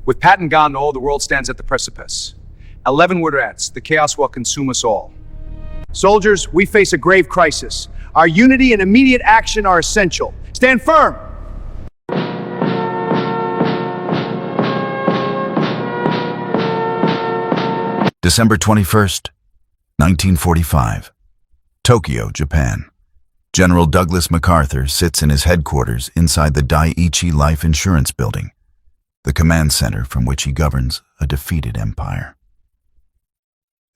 With Patton gone, all the world stands at the precipice. 11 were rats. The chaos will consume us all. Soldiers, we face a grave crisis. Our unity and immediate action are essential. Stand firm! December 21st, 1945. Tokyo, Japan. General Douglas MacArthur sits in his headquarters inside the WWII Life Insurance Building, the command center from which he governs a defeated empire.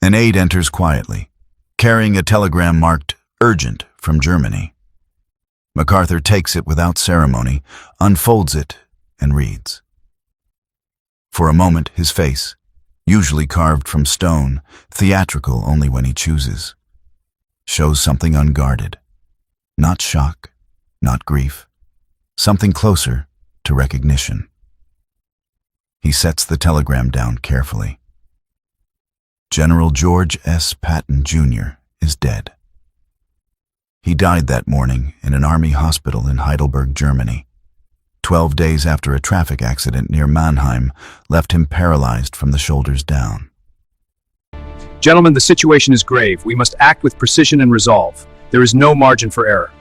An aide enters quietly, carrying a telegram marked "Urgent" from Germany. MacArthur takes it without ceremony, unfolds it, and reads. For a moment, his face, usually carved from stone, theatrical only when he chooses, shows something unguarded. Not shock, not grief, something closer to recognition. He sets the telegram down carefully. General George S. Patton, Jr. is dead. He died that morning in an army hospital in Heidelberg, Germany, 12 days after a traffic accident near Mannheim left him paralyzed from the shoulders down. Gentlemen, the situation is grave. We must act with precision and resolve. There is no margin for error.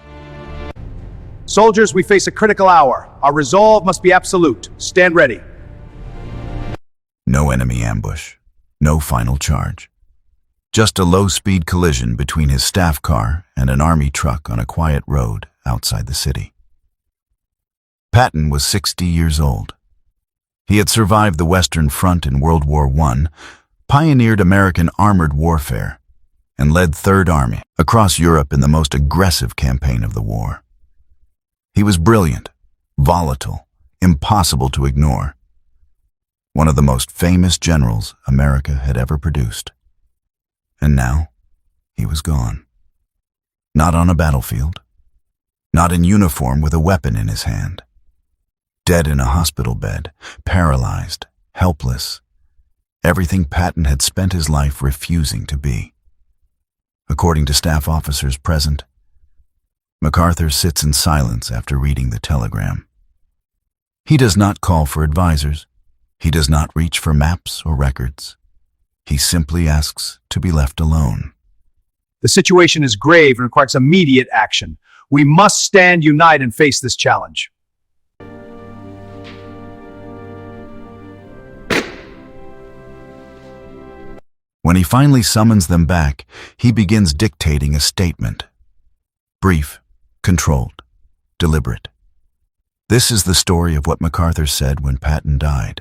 Soldiers, we face a critical hour. Our resolve must be absolute. Stand ready. No enemy ambush, no final charge. Just a low-speed collision between his staff car and an army truck on a quiet road outside the city. Patton was 60 years old. He had survived the Western Front in World War I, pioneered American armored warfare, and led Third Army across Europe in the most aggressive campaign of the war. He was brilliant, volatile, impossible to ignore. One of the most famous generals America had ever produced. And now, he was gone. Not on a battlefield. Not in uniform with a weapon in his hand. Dead in a hospital bed, paralyzed, helpless. Everything Patton had spent his life refusing to be. According to staff officers present, MacArthur sits in silence after reading the telegram. He does not call for advisors. He does not reach for maps or records. He simply asks to be left alone. The situation is grave and requires immediate action. We must stand united and face this challenge. When he finally summons them back, he begins dictating a statement. Brief, controlled, deliberate. This is the story of what MacArthur said when Patton died,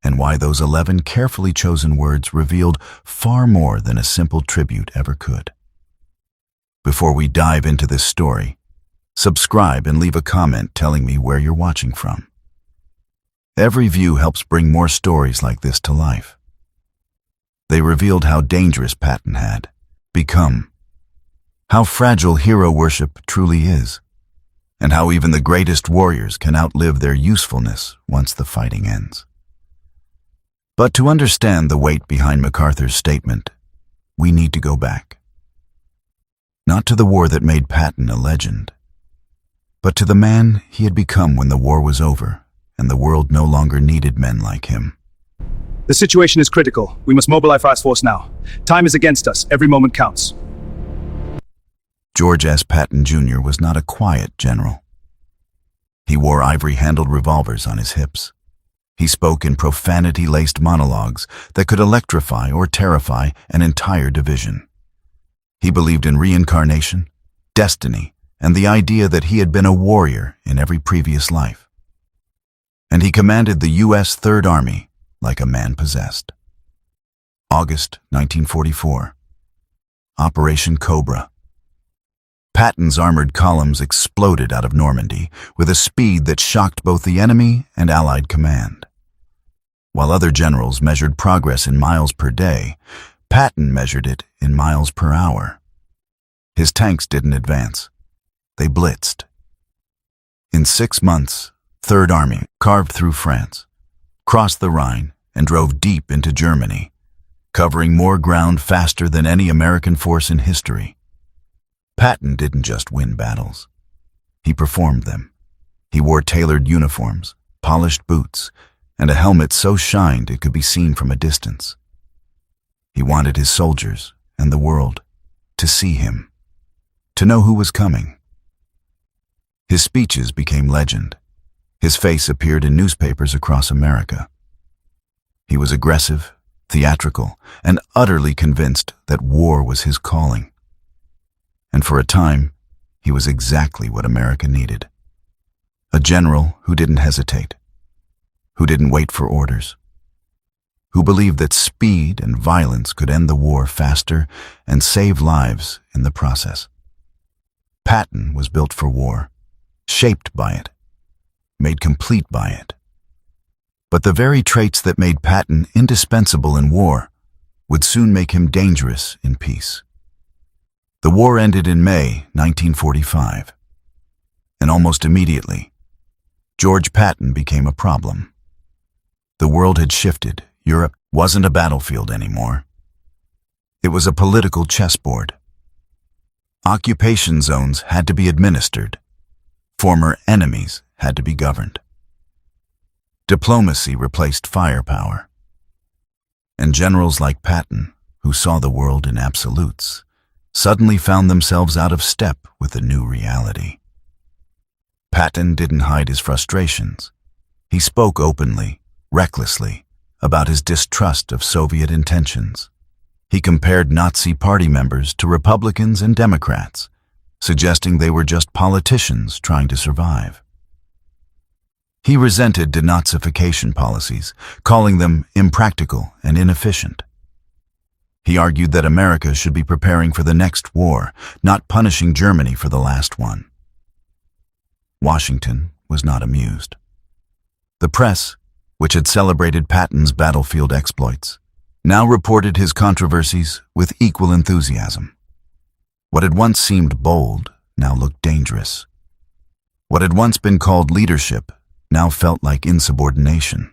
and why those 11 carefully chosen words revealed far more than a simple tribute ever could. Before we dive into this story, subscribe and leave a comment telling me where you're watching from. Every view helps bring more stories like this to life. They revealed how dangerous Patton had become, how fragile hero worship truly is, and how even the greatest warriors can outlive their usefulness once the fighting ends. But to understand the weight behind MacArthur's statement, we need to go back. Not to the war that made Patton a legend, but to the man he had become when the war was over and the world no longer needed men like him. The situation is critical. We must mobilize fast force now. Time is against us. Every moment counts. George S. Patton, Jr. was not a quiet general. He wore ivory-handled revolvers on his hips. He spoke in profanity-laced monologues that could electrify or terrify an entire division. He believed in reincarnation, destiny, and the idea that he had been a warrior in every previous life. And he commanded the U.S. Third Army like a man possessed. August 1944. Operation Cobra. Patton's armored columns exploded out of Normandy with a speed that shocked both the enemy and Allied command. While other generals measured progress in miles per day, Patton measured it in miles per hour. His tanks didn't advance. They blitzed. In 6 months, Third Army carved through France, crossed the Rhine, and drove deep into Germany, covering more ground faster than any American force in history. Patton didn't just win battles. He performed them. He wore tailored uniforms, polished boots, and a helmet so shined it could be seen from a distance. He wanted his soldiers and the world to see him, to know who was coming. His speeches became legend. His face appeared in newspapers across America. He was aggressive, theatrical, and utterly convinced that war was his calling. And for a time, he was exactly what America needed. A general who didn't hesitate, who didn't wait for orders, who believed that speed and violence could end the war faster and save lives in the process. Patton was built for war, shaped by it, made complete by it. But the very traits that made Patton indispensable in war would soon make him dangerous in peace. The war ended in May 1945, and almost immediately, George Patton became a problem. The world had shifted. Europe wasn't a battlefield anymore. It was a political chessboard. Occupation zones had to be administered. Former enemies had to be governed. Diplomacy replaced firepower. And generals like Patton, who saw the world in absolutes, suddenly found themselves out of step with the new reality. Patton didn't hide his frustrations. He spoke openly, recklessly, about his distrust of Soviet intentions. He compared Nazi party members to Republicans and Democrats, suggesting they were just politicians trying to survive. He resented denazification policies, calling them impractical and inefficient. He argued that America should be preparing for the next war, not punishing Germany for the last one. Washington was not amused. The press, which had celebrated Patton's battlefield exploits, now reported his controversies with equal enthusiasm. What had once seemed bold now looked dangerous. What had once been called leadership now felt like insubordination.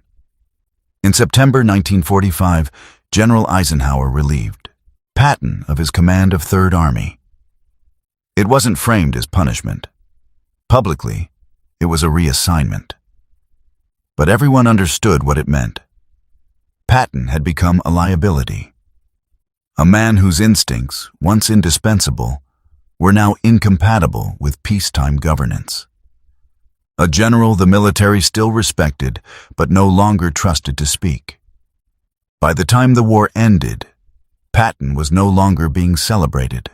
In September 1945, General Eisenhower relieved Patton of his command of Third Army. It wasn't framed as punishment. Publicly, it was a reassignment. But everyone understood what it meant. Patton had become a liability. A man whose instincts, once indispensable, were now incompatible with peacetime governance. A general the military still respected, but no longer trusted to speak. By the time the war ended, Patton was no longer being celebrated.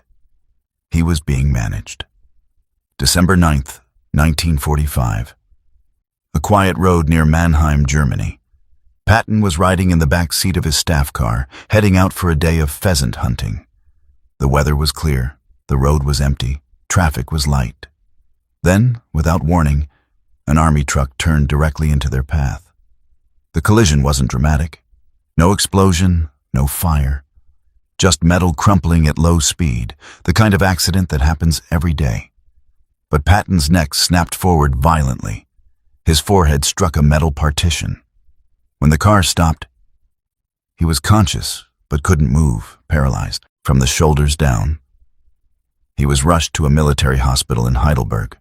He was being managed. December 9th, 1945. A quiet road near Mannheim, Germany. Patton was riding in the back seat of his staff car, heading out for a day of pheasant hunting. The weather was clear, the road was empty, traffic was light. Then, without warning, an army truck turned directly into their path. The collision wasn't dramatic. No explosion, no fire. Just metal crumpling at low speed, the kind of accident that happens every day. But Patton's neck snapped forward violently. His forehead struck a metal partition. When the car stopped, he was conscious but couldn't move, paralyzed, from the shoulders down. He was rushed to a military hospital in Heidelberg.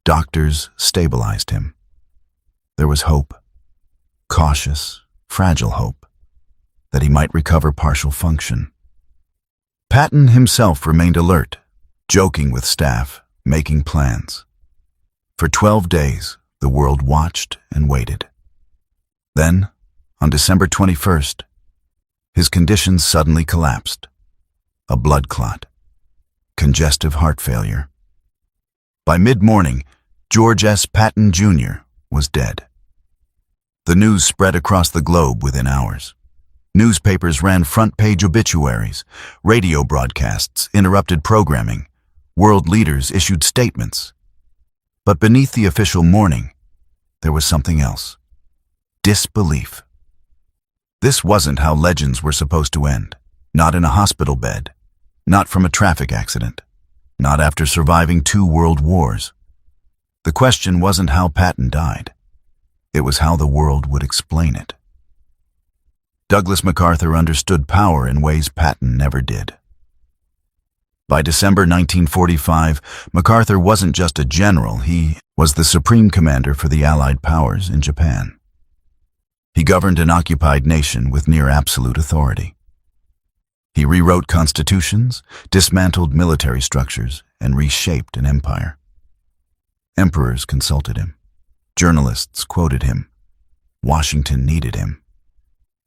Doctors stabilized him. There was hope, cautious, fragile hope, that he might recover partial function. Patton himself remained alert, joking with staff, making plans. For 12 days, the world watched and waited. Then, on December 21st, his conditions suddenly collapsed. A blood clot, congestive heart failure. By mid-morning, George S. Patton, Jr. was dead. The news spread across the globe within hours. Newspapers ran front-page obituaries, radio broadcasts interrupted programming, world leaders issued statements. But beneath the official mourning, there was something else. Disbelief. This wasn't how legends were supposed to end. Not in a hospital bed. Not from a traffic accident. Not after surviving 2 world wars. The question wasn't how Patton died. It was how the world would explain it. Douglas MacArthur understood power in ways Patton never did. By December 1945, MacArthur wasn't just a general, he was the supreme commander for the Allied powers in Japan. He governed an occupied nation with near absolute authority. He rewrote constitutions, dismantled military structures, and reshaped an empire. Emperors consulted him. Journalists quoted him. Washington needed him.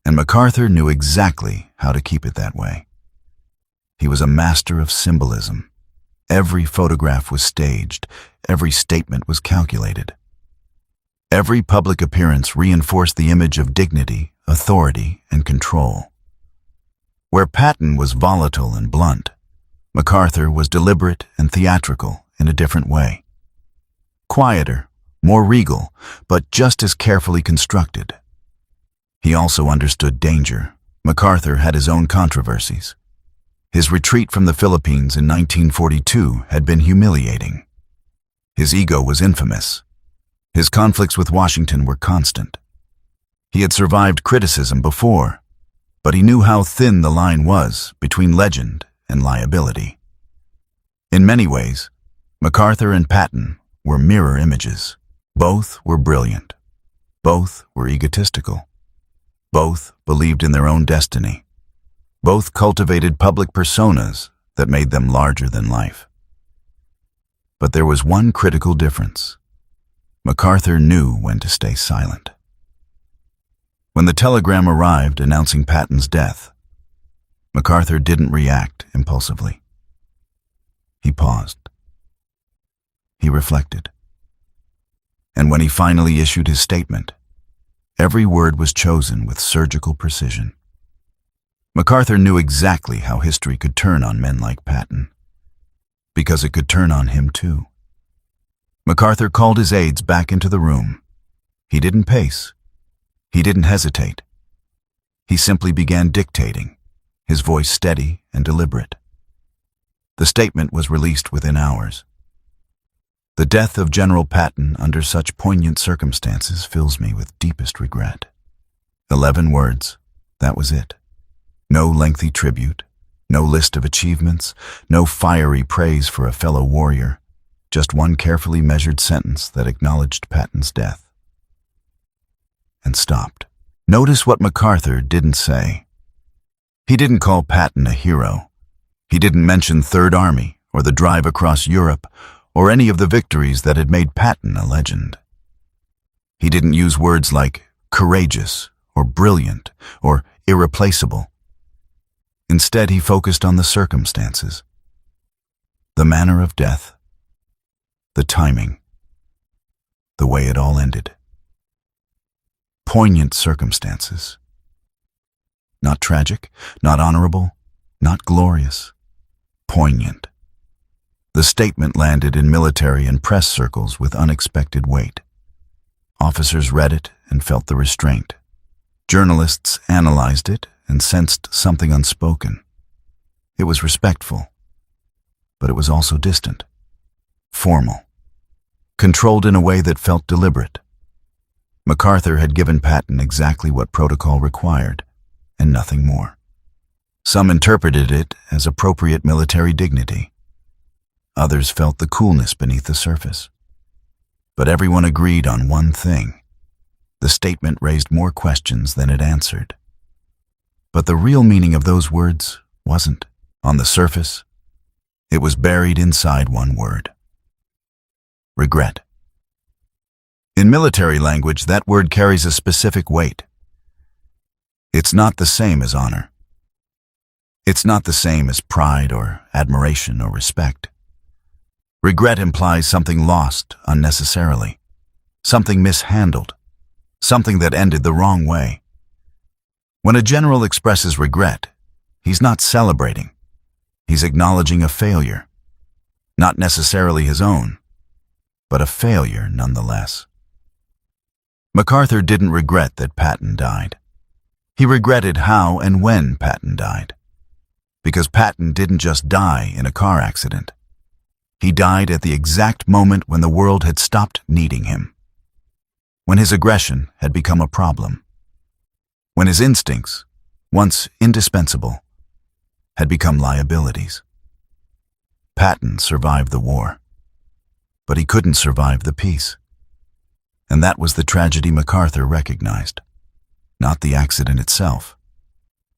And MacArthur knew exactly how to keep it that way. He was a master of symbolism. Every photograph was staged. Every statement was calculated. Every public appearance reinforced the image of dignity, authority, and control. Where Patton was volatile and blunt, MacArthur was deliberate and theatrical in a different way. Quieter, more regal, but just as carefully constructed. He also understood danger. MacArthur had his own controversies. His retreat from the Philippines in 1942 had been humiliating. His ego was infamous. His conflicts with Washington were constant. He had survived criticism before, but he knew how thin the line was between legend and liability. In many ways, MacArthur and Patton were mirror images. Both were brilliant. Both were egotistical. Both believed in their own destiny. Both cultivated public personas that made them larger than life. But there was one critical difference. MacArthur knew when to stay silent. When the telegram arrived announcing Patton's death, MacArthur didn't react impulsively. He paused. He reflected. And when he finally issued his statement, every word was chosen with surgical precision. MacArthur knew exactly how history could turn on men like Patton, because it could turn on him too. MacArthur called his aides back into the room. He didn't pace. He didn't hesitate. He simply began dictating, his voice steady and deliberate. The statement was released within hours. The death of General Patton under such poignant circumstances fills me with deepest regret. 11 words, that was it. No lengthy tribute, no list of achievements, no fiery praise for a fellow warrior, just one carefully measured sentence that acknowledged Patton's death. And stopped. Notice what MacArthur didn't say. He didn't call Patton a hero. He didn't mention Third Army or the drive across Europe or any of the victories that had made Patton a legend. He didn't use words like courageous or brilliant or irreplaceable. Instead, he focused on the circumstances, the manner of death, the timing, the way it all ended. Poignant circumstances. Not tragic, not honorable, not glorious. Poignant. The statement landed in military and press circles with unexpected weight. Officers read it and felt the restraint. Journalists analyzed it and sensed something unspoken. It was respectful, but it was also distant, formal, controlled in a way that felt deliberate. MacArthur had given Patton exactly what protocol required, and nothing more. Some interpreted it as appropriate military dignity. Others felt the coolness beneath the surface. But everyone agreed on one thing. The statement raised more questions than it answered. But the real meaning of those words wasn't on the surface. It was buried inside one word. Regret. In military language, that word carries a specific weight. It's not the same as honor. It's not the same as pride or admiration or respect. Regret implies something lost unnecessarily, something mishandled, something that ended the wrong way. When a general expresses regret, he's not celebrating. He's acknowledging a failure, not necessarily his own, but a failure nonetheless. MacArthur didn't regret that Patton died. He regretted how and when Patton died. Because Patton didn't just die in a car accident. He died at the exact moment when the world had stopped needing him. When his aggression had become a problem. When his instincts, once indispensable, had become liabilities. Patton survived the war, but he couldn't survive the peace. And that was the tragedy MacArthur recognized. the accident itself,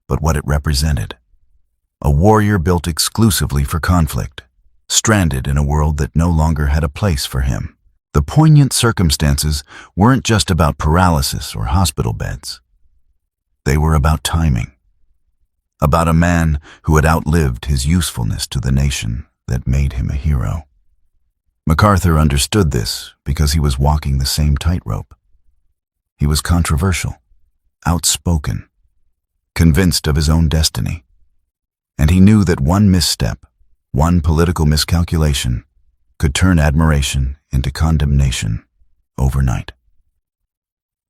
but what it represented. A warrior built exclusively for conflict, stranded in a world that no longer had a place for him. The poignant circumstances weren't just about paralysis or hospital beds. They were about timing, about a man who had outlived his usefulness to the nation that made him a hero. MacArthur understood this because he was walking the same tightrope. He was controversial, outspoken, convinced of his own destiny, and he knew that one misstep, one political miscalculation, could turn admiration into condemnation overnight.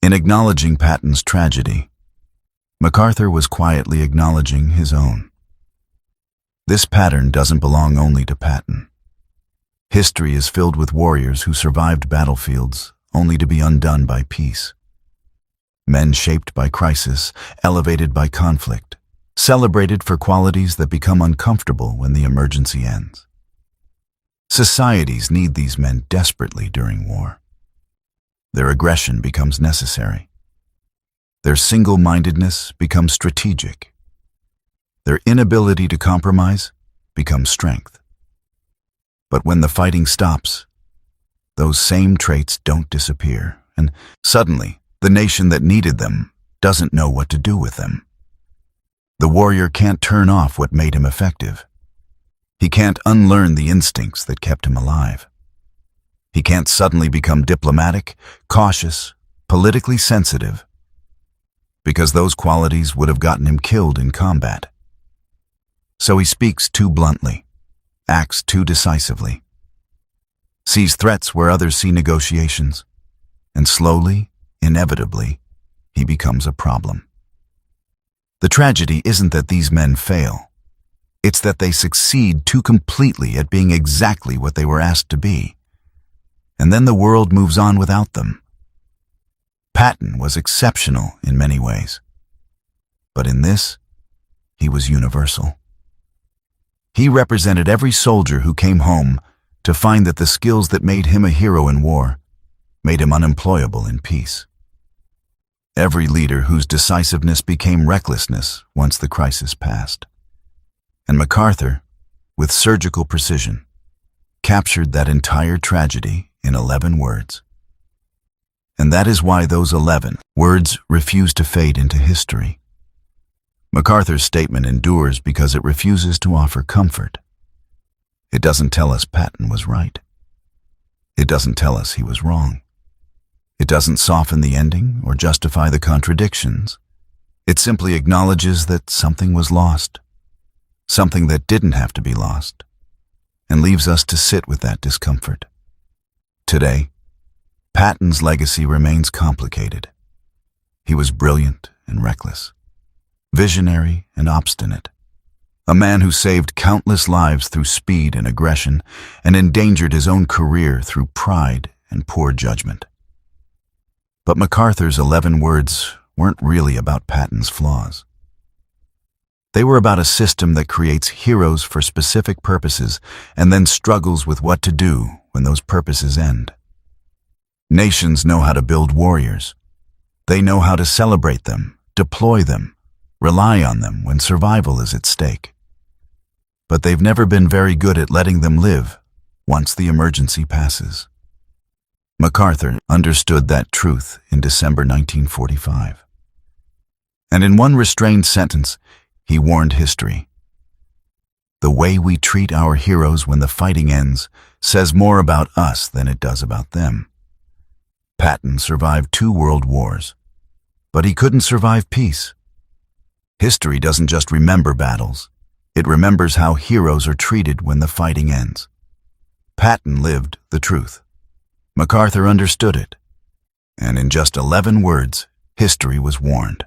In acknowledging Patton's tragedy, MacArthur was quietly acknowledging his own. This pattern doesn't belong only to Patton. History is filled with warriors who survived battlefields only to be undone by peace. Men shaped by crisis, elevated by conflict, celebrated for qualities that become uncomfortable when the emergency ends. Societies need these men desperately during war. Their aggression becomes necessary. Their single-mindedness becomes strategic. Their inability to compromise becomes strength. But when the fighting stops, those same traits don't disappear, and suddenly, the nation that needed them doesn't know what to do with them. The warrior can't turn off what made him effective. He can't unlearn the instincts that kept him alive. He can't suddenly become diplomatic, cautious, politically sensitive, because those qualities would have gotten him killed in combat. So he speaks too bluntly, acts too decisively, sees threats where others see negotiations, and slowly, inevitably, he becomes a problem. The tragedy isn't that these men fail. It's that they succeed too completely at being exactly what they were asked to be. And then the world moves on without them. Patton was exceptional in many ways. But in this, he was universal. He represented every soldier who came home to find that the skills that made him a hero in war made him unemployable in peace. Every leader whose decisiveness became recklessness once the crisis passed. And MacArthur, with surgical precision, captured that entire tragedy in 11 words. And that is why those 11 words refuse to fade into history. MacArthur's statement endures because it refuses to offer comfort. It doesn't tell us Patton was right. It doesn't tell us he was wrong. It doesn't soften the ending or justify the contradictions. It simply acknowledges that something was lost, something that didn't have to be lost, and leaves us to sit with that discomfort. Today, Patton's legacy remains complicated. He was brilliant and reckless, visionary and obstinate, a man who saved countless lives through speed and aggression and endangered his own career through pride and poor judgment. But MacArthur's 11 words weren't really about Patton's flaws. They were about a system that creates heroes for specific purposes and then struggles with what to do when those purposes end. Nations know how to build warriors. They know how to celebrate them, deploy them, rely on them when survival is at stake. But they've never been very good at letting them live once the emergency passes. MacArthur understood that truth in December 1945. And in one restrained sentence, he warned history. The way we treat our heroes when the fighting ends says more about us than it does about them. Patton survived 2 world wars, but he couldn't survive peace. History doesn't just remember battles, it remembers how heroes are treated when the fighting ends. Patton lived the truth. MacArthur understood it, and in just 11 words, history was warned.